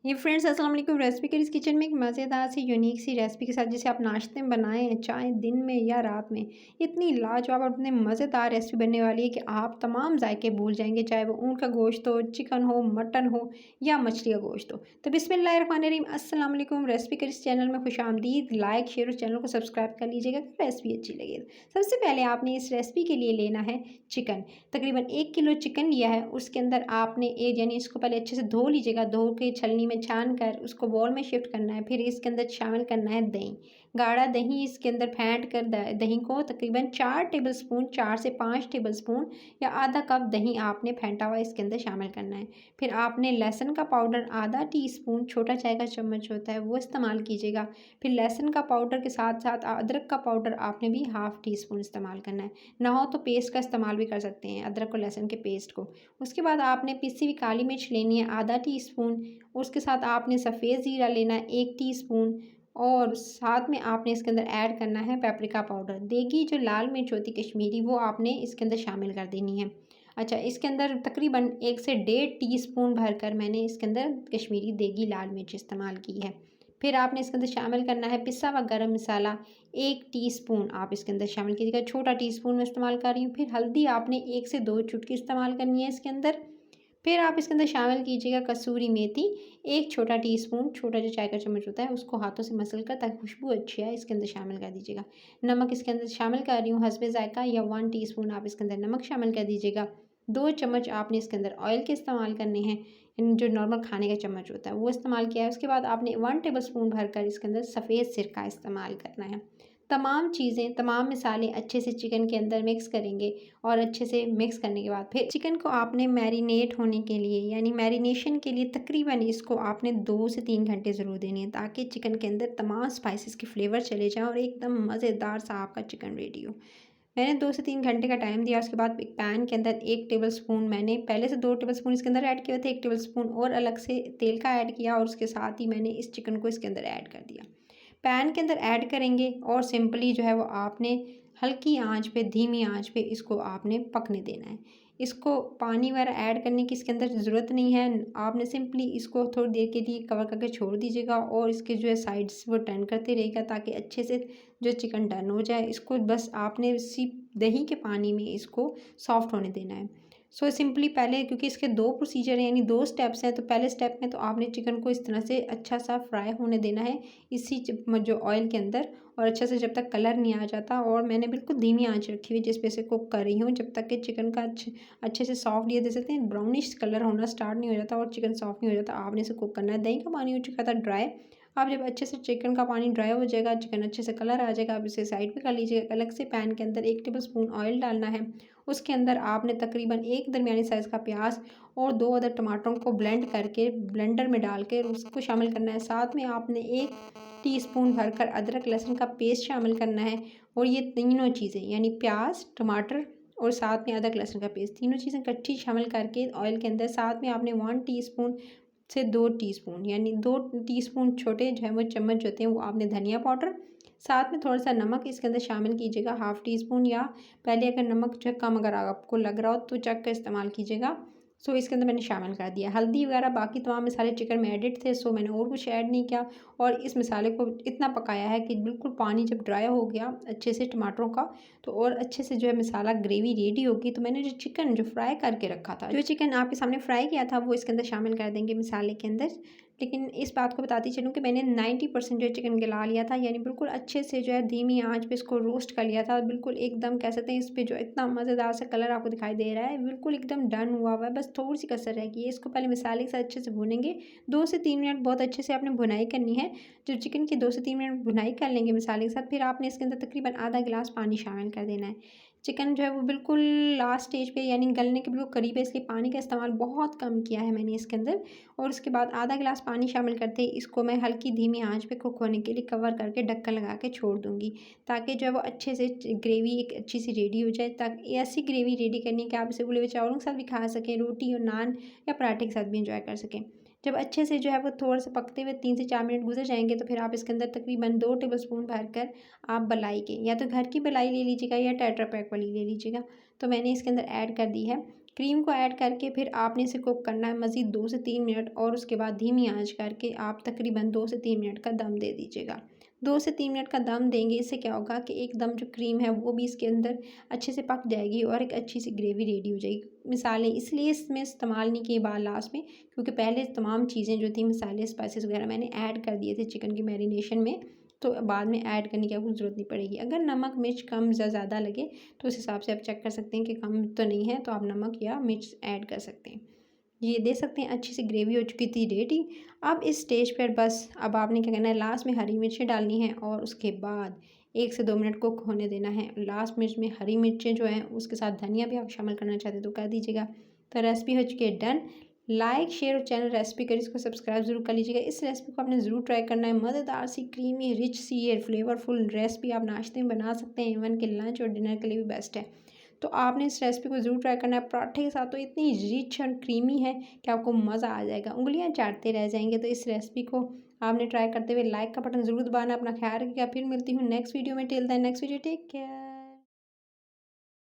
ये फ्रेंड्स अस्सलाम वालेकुम। रेसिपी करीज किचन में एक मज़ेदार सी यूनिक सी रेसिपी के साथ जिसे आप नाश्ते में बनाएं, चाहे दिन में या रात में, इतनी लाजवाब और इतनी मज़ेदार रेसिपी बनने वाली है कि आप तमाम जायके भूल जाएंगे। चाहे वो ऊँट का गोश्त हो, चिकन हो, मटन हो या मछली का गोश्त हो। तो बिस्मिल्लाहिर्रहमानिर्रहीम, अस्सलाम वालेकुम। रेसिपी करीज चैनल में खुशामदीद। लाइक शेयर और चैनल को सब्सक्राइब कर लीजिएगा रेसिपी अच्छी लगे तो। सबसे पहले आपने इस रेसिपी के लिए लेना है चिकन। तकरीबन 1 किलो चिकन लिया है। उसके अंदर आपने एक यानी इसको पहले अच्छे से धो लीजिएगा। धो के छलनी में छान कर उसको बॉल में शिफ्ट करना है। फिर इसके अंदर शामिल करना है दही, गाढ़ा दही। इसके अंदर फेंट कर दही को तकरीबन 4 टेबलस्पून, 4 से 5 टेबलस्पून या आधा कप दही आपने फेंटा हुआ इसके अंदर शामिल करना है। फिर आपने लहसुन का पाउडर आधा टीस्पून, छोटा चाय का चम्मच होता है वो इस्तेमाल कीजिएगा। फिर लहसुन का पाउडर के साथ साथ अदरक का पाउडर आपने भी हाफ़ टी स्पून इस्तेमाल करना है। ना हो तो पेस्ट का इस्तेमाल भी कर सकते हैं, अदरक और लहसुन के पेस्ट को। उसके बाद आपने पिसी हुई काली मिर्च लेनी है आधा टीस्पून। उसके साथ आपने सफ़ेद ज़ीरा लेना है 1 टीस्पून और साथ में आपने इसके अंदर ऐड करना है पेपरिका पाउडर। देगी जो लाल मिर्च होती है कश्मीरी, वो आपने इसके अंदर शामिल कर देनी है। अच्छा, इसके अंदर तकरीबन 1 से 1.5 टीस्पून भरकर मैंने इसके अंदर कश्मीरी देगी लाल मिर्च इस्तेमाल की है। फिर आपने इसके अंदर शामिल करना है पिसा हुआ गरम मसाला 1 टीस्पून आप इसके अंदर शामिल कीजिएगा। छोटा टीस्पून में इस्तेमाल कर रही हूँ। फिर हल्दी आपने 1 से 2 चुटकी इस्तेमाल करनी है इसके अंदर। फिर आप इसके अंदर शामिल कीजिएगा कसूरी मेथी 1 छोटा टीस्पून, छोटा जो चाय का चम्मच होता है उसको हाथों से मसल कर ताकि खुशबू अच्छी आए इसके अंदर शामिल कर दीजिएगा। नमक इसके अंदर शामिल कर रही हूँ हस्बे ज़ायक़ा या 1 टीस्पून आप इसके अंदर नमक शामिल कर दीजिएगा। 2 चम्मच आपने इसके अंदर ऑयल के इस्तेमाल करने हैं, जो नॉर्मल खाने का चम्मच होता है वो इस्तेमाल किया है। उसके बाद आपने 1 टेबलस्पून भरकर इसके अंदर सफ़ेद सिरका इस्तेमाल करना है। तमाम चीज़ें, तमाम मसाले अच्छे से चिकन के अंदर मिक्स करेंगे और अच्छे से मिक्स करने के बाद फिर चिकन को आपने मैरिनेट होने के लिए यानी मैरिनेशन के लिए तकरीबन इसको आपने 2 से 3 घंटे ज़रूर देने हैं ताकि चिकन के अंदर तमाम स्पाइसेस के फ्लेवर चले जाएँ और एकदम मज़ेदार सा आपका चिकन रेडी हो। मैंने 2 से 3 घंटे का टाइम दिया। उसके बाद एक पैन के अंदर 1 टेबलस्पून, मैंने पहले से 2 टेबलस्पून इसके अंदर ऐड किए थे, 1 टेबलस्पून और अलग से तेल का ऐड किया और उसके साथ ही मैंने इस चिकन को इसके अंदर ऐड कर दिया। पैन के अंदर ऐड करेंगे और सिंपली जो है वो आपने हल्की आंच पे, धीमी आंच पे इसको आपने पकने देना है। इसको पानी वगैरह ऐड करने की इसके अंदर ज़रूरत नहीं है। आपने सिंपली इसको थोड़ी देर के लिए कवर करके छोड़ दीजिएगा और इसके जो है साइड्स वो टर्न करते रहेगा ताकि अच्छे से जो चिकन टर्न हो जाए। इसको बस आपने इसी दही के पानी में इसको सॉफ्ट होने देना है। सो सिंपली पहले, क्योंकि इसके 2 प्रोसीजर हैं यानी 2 स्टेप्स हैं, तो पहले स्टेप में तो आपने चिकन को इस तरह से अच्छा सा फ्राई होने देना है इसी जो ऑयल के अंदर, और अच्छे से जब तक कलर नहीं आ जाता। और मैंने बिल्कुल धीमी आंच रखी हुई जिस पे से कुक कर रही हूँ जब तक कि चिकन का अच्छे से सॉफ्ट, ये दे सकते हैं ब्राउनिश कलर होना स्टार्ट नहीं हो जाता और चिकन सॉफ्ट नहीं हो जाता। आपने इसे कुक करना है। दही का पानी हो चुका था ड्राई। आप जब अच्छे से चिकन का पानी ड्राई हो जाएगा, चिकन अच्छे से कलर आ जाएगा, आप इसे साइड पे कर लीजिएगा। अलग से पैन के अंदर 1 टेबलस्पून ऑयल डालना है। उसके अंदर आपने तकरीबन एक दरमियानी साइज़ का प्याज और 2 अदर टमाटरों को ब्लेंड करके ब्लेंडर में डाल के उसको शामिल करना है। साथ में आपने 1 टीस्पून भरकर अदरक लहसुन का पेस्ट शामिल करना है। और ये तीनों चीज़ें यानी प्याज, टमाटर और साथ में अदरक लहसुन का पेस्ट, तीनों चीज़ें इकट्ठी शामिल करके ऑयल के अंदर साथ में आपने 1 टीस्पून से 2 टीस्पून यानी 2 टीस्पून छोटे जो है वो चम्मच होते हैं वो आपने धनिया पाउडर, साथ में थोड़ा सा नमक इसके अंदर शामिल कीजिएगा हाफ़ टी स्पून, या पहले अगर नमक जो कम अगर आपको लग रहा हो तो चख कर इस्तेमाल कीजिएगा। सो इसके अंदर मैंने शामिल कर दिया हल्दी वगैरह, बाकी तमाम मसाले चिकन में एडिट थे, सो मैंने और कुछ ऐड नहीं किया। और इस मसाले को इतना पकाया है कि बिल्कुल पानी जब ड्राई हो गया अच्छे से टमाटरों का, तो और अच्छे से जो है मसाला ग्रेवी रेडी होगी। तो मैंने जो चिकन जो फ्राई करके रखा था, जो चिकन आपके सामने फ्राई किया था, वो इसके अंदर शामिल कर देंगे मसाले के अंदर। लेकिन इस बात को बताती चलूँ कि मैंने 90% जो चिकन गला लिया था, यानी बिल्कुल अच्छे से जो है धीमी आंच पे इसको रोस्ट कर लिया था। बिल्कुल एकदम कह सकते हैं इस पे जो इतना मज़ेदार सा कलर आपको दिखाई दे रहा है बिल्कुल एकदम डन हुआ हुआ है, बस थोड़ी सी कसर रह गई है। इसको पहले मसाले के साथ अच्छे से भूनेंगे। 2 से 3 मिनट बहुत अच्छे से आपने भुनाई करनी है। जब चिकन की 2 से 3 मिनट भुनाई कर लेंगे मसाले के साथ, फिर आपने इसके अंदर तकरीबन आधा गिलास पानी शामिल कर देना है। चिकन जो है वो बिल्कुल लास्ट स्टेज पे यानी गलने के बिल्कुल करीब है, इसलिए पानी का इस्तेमाल बहुत कम किया है मैंने इसके अंदर। और उसके बाद आधा गिलास पानी शामिल करते ही इसको मैं हल्की धीमी आंच पे कुक होने के लिए कवर करके ढक्कन लगा के छोड़ दूँगी, ताकि जो है वो अच्छे से ग्रेवी एक अच्छी सी रेडी हो जाए। ताकि ऐसी ग्रेवी रेडी करनी है कि आप इसे उबले हुए चावलों के साथ भी खा सकें, रोटी और नान या पराठे के साथ भी इंजॉय कर सकें। जब अच्छे से जो है वो थोड़ा सा पकते हुए 3 से 4 मिनट गुजर जाएंगे, तो फिर आप इसके अंदर तकरीबन 2 टेबलस्पून भरकर आप मलाई के, या तो घर की मलाई ले लीजिएगा या टेट्रा पैक वाली ले लीजिएगा। तो मैंने इसके अंदर ऐड कर दी है क्रीम को ऐड करके फिर आपने इसे कुक करना है मज़ीद 2 से 3 मिनट और उसके बाद धीमी आंच करके आप तकरीबन 2 से 3 मिनट का दम दे दीजिएगा। 2 से 3 मिनट का दम देंगे, इससे क्या होगा कि एकदम जो क्रीम है वो भी इसके अंदर अच्छे से पक जाएगी और एक अच्छी सी ग्रेवी रेडी हो जाएगी। मसाले इसलिए इसमें इस्तेमाल नहीं किए बाद लास्ट में, क्योंकि पहले तमाम चीज़ें जो थी मसाले स्पाइसेस वगैरह मैंने ऐड कर दिए थे चिकन की मैरिनेशन में, तो बाद में ऐड करने की आपको ज़रूरत नहीं पड़ेगी। अगर नमक मिर्च कम या ज़्यादा लगे तो उस हिसाब से आप चेक कर सकते हैं कि कम तो नहीं है, तो आप नमक या मिर्च ऐड कर सकते हैं। ये दे सकते हैं, अच्छी सी ग्रेवी हो चुकी थी रेडी। अब इस स्टेज पर बस अब आपने क्या करना है, लास्ट में हरी मिर्चें डालनी हैं और उसके बाद 1 से 2 मिनट कुक होने देना है। लास्ट मिर्च में हरी मिर्चें जो हैं उसके साथ धनिया भी आप शामिल करना चाहते हैं तो कर दीजिएगा। तो रेसिपी हो चुकी है डन। लाइक शेयर और चैनल रेसिपी करीज को सब्सक्राइब ज़रूर कर लीजिएगा। इस रेसिपी को आपने ज़रूर ट्राई करना है। मज़ेदार सी क्रीमी रिच सी ये फ्लेवरफुल रेसिपी आप नाश्ते में बना सकते हैं, इवन के लंच और डिनर के लिए भी बेस्ट है। तो आपने इस रेसिपी को ज़रूर ट्राई करना है। पराठे के साथ तो इतनी रिच और क्रीमी है कि आपको मज़ा आ जाएगा, उंगलियां चाटते रह जाएंगे। तो इस रेसिपी को आपने ट्राई करते हुए लाइक का बटन ज़रूर दबाना। अपना ख्याल रखिएगा। फिर मिलती हूँ नेक्स्ट वीडियो में। Till then next video, take care.